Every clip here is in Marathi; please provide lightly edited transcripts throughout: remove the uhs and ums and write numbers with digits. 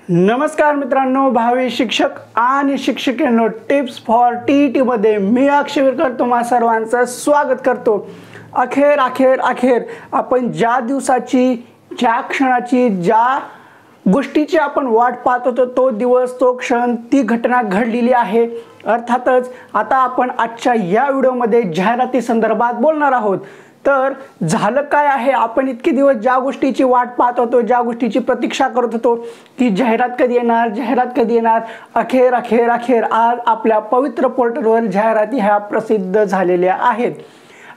नमस्कार मित्रांनो, भावी शिक्षक आणि शिक्षिकेनो, टिप्स फॉर टीईटी मध्ये मी अक्षय विरकर तुम्हा सर्वांचं स्वागत करतो। अखेर आपण ज्या दिवसाची, ज्या क्षणाची, ज्या गोष्टीची आपण वाट पाहत होतो तो दिवस, तो क्षण, ती घटना घडलेली आहे। अर्थातच आता आपण आजच्या या व्हिडिओमध्ये जाहिराती संदर्भात बोलणार आहोत। तर झालं काय आहे, आपण इतके दिवस ज्या गोष्टीची वाट पाहत होतो, ज्या गोष्टीची प्रतीक्षा करत होतो की जाहिरात कधी येणार, जाहिरात कधी येणार, अखेर आज आपल्या पवित्र पोर्टलवर जाहिराती ह्या प्रसिद्ध झालेल्या आहेत।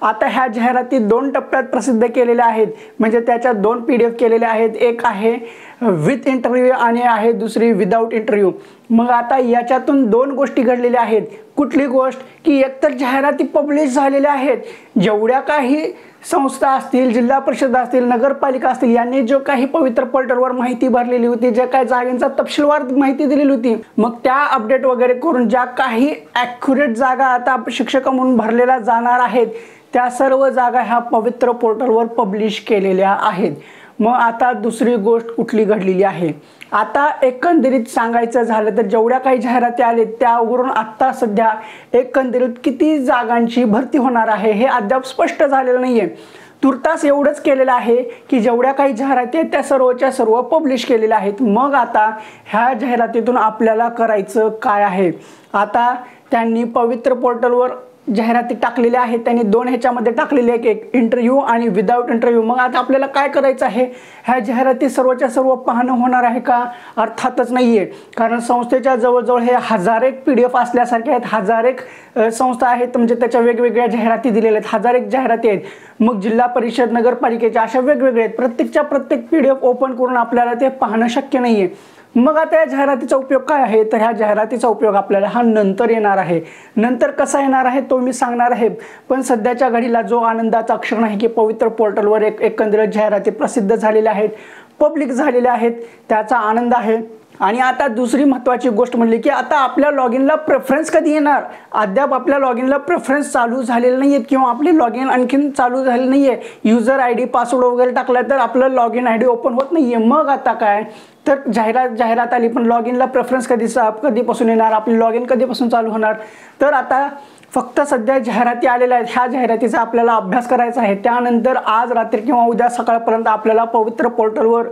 आता ह्या जाहिराती दोन टप्प्यात प्रसिद्ध केलेल्या आहेत, म्हणजे त्याच्या दोन PDF केलेल्या आहेत। एक आहे विथ इंटरव्ह्यू आणि आहे दुसरी विदाउट इंटरव्ह्यू। मग आता याच्यातून दोन गोष्टी घडलेल्या आहेत। कुठली गोष्ट की एकतर जाहिराती पब्लिश झालेल्या आहेत, जेवढ्या काही संस्था असतील, जिल्हा परिषद असतील, नगरपालिका असतील, यांनी जो काही पवित्र पोर्टलवर माहिती भरलेली होती, जे काही जागांचा तपशीलवार माहिती दिलेली होती, मग त्या अपडेट वगैरे करून ज्या काही ॲक्युरेट जागा आता शिक्षक म्हणून भरलेल्या जाणार आहेत, त्या सर्व जागा ह्या पवित्र पोर्टलवर पब्लिश केलेल्या आहेत। मग आता दुसरी गोष्ट कुठली घडलेली आहे, आता एकंदरीत सांगायचं झालं तर जेवढ्या काही जाहिराती आलेत त्यावरून आता सध्या एकंदरीत किती जागांची भरती होणार आहे हे अद्याप स्पष्ट झालेलं नाहीये। तुर्तास एवढंच केलेलं आहे की जेवढ्या काही जाहिराती आहेत त्या सर्वच्या सर्व पब्लिश केलेल्या आहेत। मग आता ह्या जाहिरातीतून आपल्याला करायचं काय आहे, आता त्यांनी पवित्र पोर्टलवर जाहिराती टाकलेल्या आहेत, त्यांनी दोन ह्याच्यामध्ये टाकलेले, एक इंटरव्ह्यू आणि विदाउट इंटरव्ह्यू। मग आता आपल्याला काय करायचं आहे, ह्या जाहिराती सर्वच्या सर्व पाहणं होणार आहे का? अर्थातच नाहीये, कारण संस्थेच्या जवळजवळ हे हजारेक PDF असल्यासारखे आहेत, हजारेक संस्था आहेत, म्हणजे त्याच्या वेगवेगळ्या जाहिराती दिलेल्या आहेत, हजारेक जाहिराती आहेत। मग जिल्हा परिषद, नगरपालिकेच्या अशा वेगवेगळे आहेत, प्रत्येकच्या प्रत्येक PDF ओपन करून आपल्याला ते पाहणं शक्य नाहीये। मग आता या जाहिरातीचा उपयोग काय आहे, तर ह्या जाहिरातीचा उपयोग आपल्याला हा नंतर येणार आहे। नंतर कसा येणार आहे तो मी सांगणार आहे, पण सध्याच्या घडीला जो आनंदाचा क्षण आहे की पवित्र पोर्टलवर एकंदरीत जाहिराती प्रसिद्ध झालेल्या आहेत, पब्लिक झालेल्या आहेत, त्याचा आनंद आहे। आणि आता दुसरी महत्त्वाची गोष्ट म्हणजे की आता आपल्या लॉगिनला प्रेफरन्स कधी येणार, अद्याप आपल्या लॉगिनला प्रेफरन्स चालू झालेले नाहीयेत किंवा आपले लॉगिन आणखीन चालू झाले नाहीये। यूजर ID, पासवर्ड वगैरे टाकला तर आपलं लॉगिन ID ओपन होत नाहीये। मग आता काय, तर जाहिरात आली, पण लॉगिनला प्रेफरन्स कधीपासून येणार, आपले लॉगिन कधीपासून चालू होणार? तर आता फक्त सध्या जाहिराती आलेल्या आहेत, ह्या जाहिरातीचा आपल्याला अभ्यास करायचा आहे। त्यानंतर आज रात्री किंवा उद्या सकाळपर्यंत आपल्याला पवित्र पोर्टलवर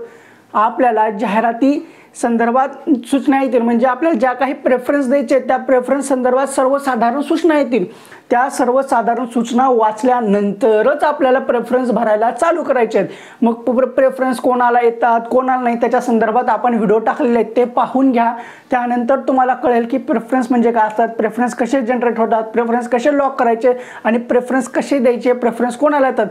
आपल्याला जाहिराती संदर्भात सूचना येतील, म्हणजे आपल्याला ज्या काही प्रेफरन्स द्यायचे त्या प्रेफरन्स संदर्भात सर्वसाधारण सूचना येतील। त्या सर्वसाधारण सूचना वाचल्यानंतरच आपल्याला प्रेफरन्स भरायला चालू करायचे आहेत। मग प्रेफरन्स कोणाला येतात, कोणाला नाही, त्याच्या संदर्भात आपण व्हिडिओ टाकलेले आहेत, ते पाहून घ्या। त्यानंतर तुम्हाला कळेल की प्रेफरन्स म्हणजे काय असतात, प्रेफरन्स कसे जनरेट होतात, प्रेफरन्स कसे लॉक करायचे आणि प्रेफरन्स कसे द्यायचे, प्रेफरन्स कोणाला येतात,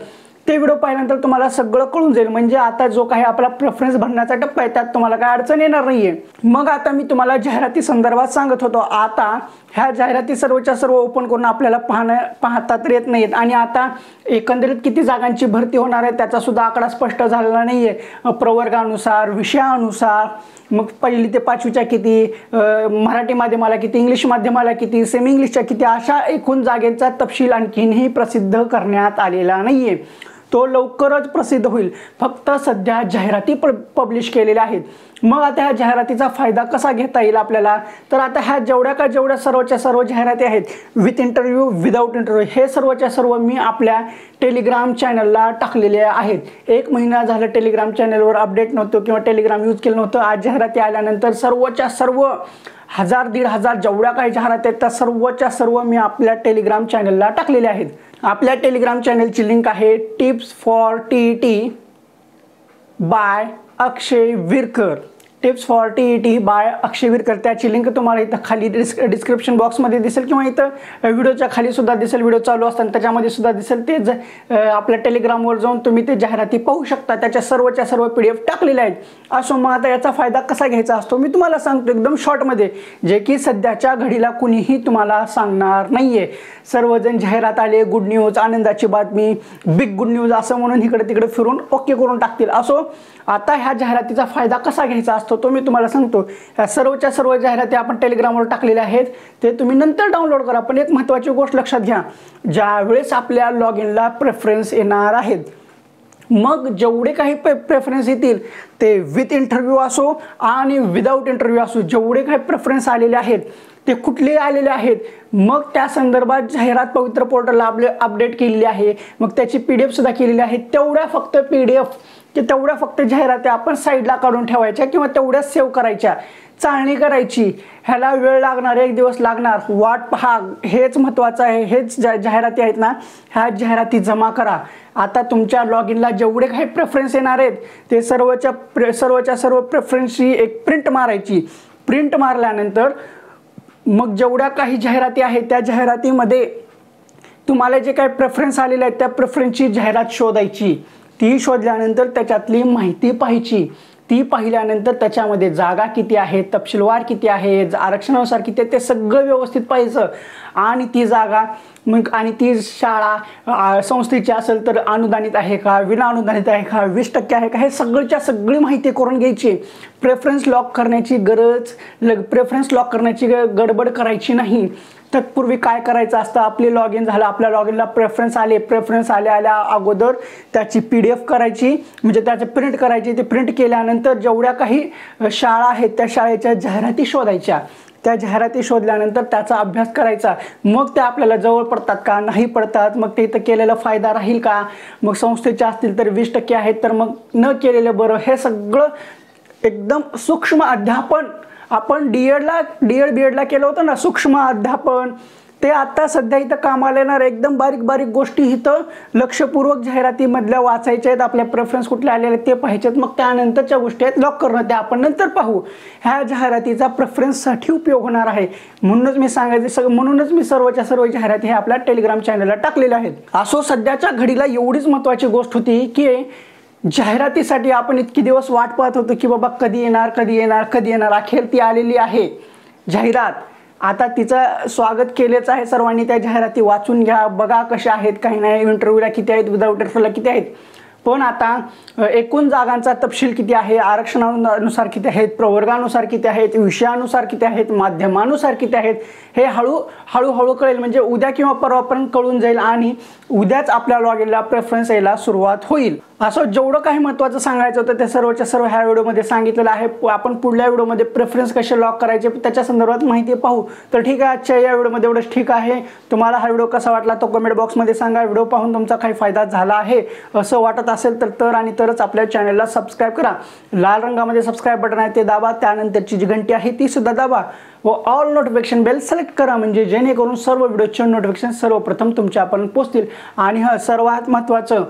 ते व्हिडिओ पाहिल्यानंतर तुम्हाला सगळं कळून जाईल। म्हणजे आता जो काही आपला प्रेफरन्स भरण्याचा टप्पा आहे त्यात तुम्हाला काय अडचण येणार नाहीये। मग आता मी तुम्हाला जाहिराती संदर्भात सांगत होतो, आता ह्या जाहिराती सर्वच्या सर्व ओपन करून आपल्याला पाहता तर येत नाहीत। आणि आता एकंदरीत किती जागांची भरती होणार आहे त्याचा सुद्धा आकडा स्पष्ट झालेला नाहीये, प्रवर्गानुसार, विषयानुसार, मग पहिली ते पाचवीच्या किती, मराठी माध्यमाला किती, इंग्लिश माध्यमाला किती, सेमी इंग्लिशच्या किती, अशा एकूण जागेचा तपशील आणखीनही प्रसिद्ध करण्यात आलेला नाहीये। तो लवकरच प्रसिद्ध होईल, फक्त सध्या जाहिराती पब्लिश केलेल्या आहेत। मग आता ह्या जाहिरातीचा फायदा कसा घेता येईल आपल्याला, तर आता ह्या जेवढ्या सर्वच्या सर्व जाहिराती आहेत, विथ इंटरव्ह्यू, विदाउट इंटरव्ह्यू, हे सर्वच्या सर्व मी आपल्या टेलिग्राम चॅनलला टाकलेले आहेत। 1 महिना झालं टेलिग्राम चॅनलवर अपडेट नव्हतं किंवा टेलिग्राम यूज केलं नव्हतं। आज जाहिराती आल्यानंतर सर्वच्या सर्व 1000-1500 जेवढ्या काही जाहिराती आहेत त्या सर्वच्या सर्व मी आपल्या टेलिग्राम चॅनलला टाकलेल्या आहेत। आपल्या टेलिग्राम चॅनलची लिंक आहे tips for TET by Akshay Virkar, tips for TET by Akshay Virkar. त्याची लिंक तुम्हाला इथं खाली डिस्क्रिप्शन बॉक्समध्ये दिसेल किंवा इथं व्हिडिओच्या खाली सुद्धा दिसेल, व्हिडिओ चालू असताना त्याच्यामध्ये सुद्धा दिसेल। ते आपल्या टेलिग्रामवर जाऊन तुम्ही ते जाहिराती पाहू शकता, त्याच्या सर्वच्या सर्व PDF टाकलेल्या आहेत। असो, मग आता याचा फायदा कसा घ्यायचा असतो मी तुम्हाला सांगतो एकदम शॉर्टमध्ये, जे की सध्याच्या घडीला कुणीही तुम्हाला सांगणार नाहीये। सर्वजण जाहिरात आले, गुड न्यूज, आनंदाची बातमी, बिग गुड न्यूज असं म्हणून इकडे तिकडे फिरून ओके करून टाकतील। असो, आता ह्या जाहिरातीचा फायदा कसा घ्यायचा असतो तो मी तुम्हाला सांगतो। ह्या सर्वच्या सर्व जाहिराती आपण टेलिग्रामवर टाकलेल्या आहेत, ते तुम्ही नंतर डाउनलोड करा। पण एक महत्त्वाची गोष्ट लक्षात घ्या, ज्यावेळेस आपल्या लॉगिनला प्रेफरन्स येणार आहेत मग जेवढे काही प्रेफरन्स येतील ते विथ इंटरव्ह्यू असो आणि विदाऊट इंटरव्ह्यू असो, जेवढे काही प्रेफरन्स आलेले आहेत ते कुठले आलेले आहेत, मग त्या संदर्भात जाहिरात पवित्र पोर्टलला अपडेट केलेली आहे, मग त्याची PDF सुद्धा केलेली आहे. तेवढ्या फक्त PDF की तेवढ्या फक्त जाहिराती आपण साईडला काढून ठेवायच्या किंवा तेवढ्याच सेव्ह करायच्या, चाळणी करायची. ह्याला वेळ लागणार, 1 दिवस लागणार, वाट पहा. हेच महत्त्वाचं आहे. हेच जाहिराती आहेत ना, ह्या जाहिराती जमा करा. आता तुमच्या लॉग इनला जेवढे काही प्रेफरन्स येणार आहेत ते सर्व प्रेफरन्सची एक प्रिंट मारायची. प्रिंट मारल्यानंतर मग जेवढ्या काही जाहिराती आहेत त्या जाहिरातीमध्ये तुम्हाला जे काही प्रेफरन्स आलेले आहेत त्या प्रेफरन्सची जाहिरात शोधायची. ती शोधल्यानंतर त्याच्यातली माहिती पाहायची. ती पाहिल्यानंतर त्याच्यामध्ये जागा किती आहेत, तपशीलवार किती आहे, आरक्षणानुसार किती आहे, ते सगळं व्यवस्थित पाहायचं. आणि ती जागा मग आणि ती शाळा संस्थेची असेल तर अनुदानित आहे का, विना अनुदानित आहे का, 20% आहे का, हे सगळी माहिती करून घ्यायची. प्रेफरन्स लॉक करण्याची गडबड करायची नाही. तत्पूर्वी काय करायचं असतं, आपले लॉग इन झालं, आपल्या लॉग इनला प्रेफरन्स आल्या अगोदर त्याची PDF करायची, म्हणजे त्याची प्रिंट करायची. ते प्रिंट केल्यानंतर जेवढ्या काही शाळा आहेत त्या शाळेच्या जाहिराती शोधायच्या. त्या जाहिराती शोधल्यानंतर त्याचा अभ्यास करायचा. मग ते आपल्याला जवळ पडतात का, नाही पडतात, मग ते इथं केलेला फायदा राहील का, मग संस्थेचे असतील तर 20% आहेत तर मग न केलेलं बरं. हे सगळं एकदम सूक्ष्म अध्यापन आपण BEd ला केलं होतं ना, सूक्ष्म अध्यापन, ते आता सध्या इथं कामाला येणार. एकदम बारीक गोष्टी इथं लक्षपूर्वक जाहिरातीमधल्या वाचायच्या आहेत. आपल्या प्रेफरन्स कुठले आलेले ते पाहायचे आहेत. मग त्यानंतरच्या गोष्टी आहेत लॉक करणं, त्या आपण नंतर पाहू. ह्या जाहिरातीचा प्रेफरन्ससाठी उपयोग होणार आहे. म्हणूनच मी सर्व जाहिराती हे आपल्या टेलिग्राम चॅनलला टाकलेल्या आहेत. असो, सध्याच्या घडीला एवढीच महत्त्वाची गोष्ट होती की जाहिरातीसाठी आपण इतकी दिवस वाट पाहत होतो की बाबा कधी येणार. अखेर ती आलेली आहे जाहिरात. आता तिचं स्वागत केलेच आहे सर्वांनी. त्या जाहिराती वाचून घ्या, बघा कशा आहेत, काही नाही, इंटरव्ह्यूला किती आहेत, विदाऊट इंटरव्ह्यूला किती आहेत. पण आता एकूण जागांचा तपशील किती आहे, आरक्षणानुसार किती आहेत, प्रवर्गानुसार किती आहेत, विषयानुसार किती आहेत, माध्यमानुसार किती आहेत, हे हळूहळू कळेल. म्हणजे उद्या किंवा परवापर्यंत कळून जाईल आणि उद्याच आपल्या लॉग इनला प्रेफरन्स यायला सुरुवात होईल. असं जेवढं काही महत्त्वाचं सांगायचं होतं ते सर्व ह्या व्हिडिओमध्ये सांगितलेलं आहे. आपण पुढल्या व्हिडिओमध्ये प्रेफरन्स कसे लॉक करायचे त्याच्या संदर्भात माहिती पाहू. तर ठीक आहे, आजच्या या व्हिडिओमध्ये एवढंच. ठीक आहे, तुम्हाला हा व्हिडिओ कसा वाटला तो कमेंट बॉक्समध्ये सांगा. व्हिडिओ पाहून तुमचा काही फायदा झाला आहे असं वाटत असेल तर आणि तरच आपल्या चॅनलला सबस्क्राईब करा. लाल रंगामध्ये सबस्क्राईब बटन आहे ते दाबा. त्यानंतरची जी घंटी आहे ती सुद्धा दाबा व ऑल नोटिफिकेशन बेल सिलेक्ट करा, म्हणजे जेणेकरून सर्व व्हिडिओचे नोटिफिकेशन सर्वप्रथम तुमच्यापर्यंत पोहोचतील. आणि सर्वात महत्त्वाचं,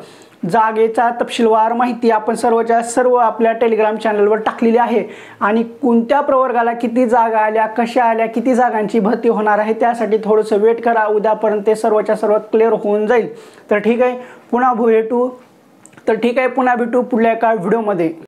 जागेचा तपशीलवार माहिती आपण सर्व आपल्या टेलिग्राम चॅनलवर टाकलेली आहे. आणि कोणत्या प्रवर्गाला किती जागा आल्या, कशा आल्या, किती जागांची भरती होणार आहे, त्यासाठी थोडंसं वेट करा. उद्यापर्यंत ते सर्व क्लिअर होऊन जाईल. तर ठीक आहे, पुन्हा भेटू पुढल्या एका व्हिडिओमध्ये.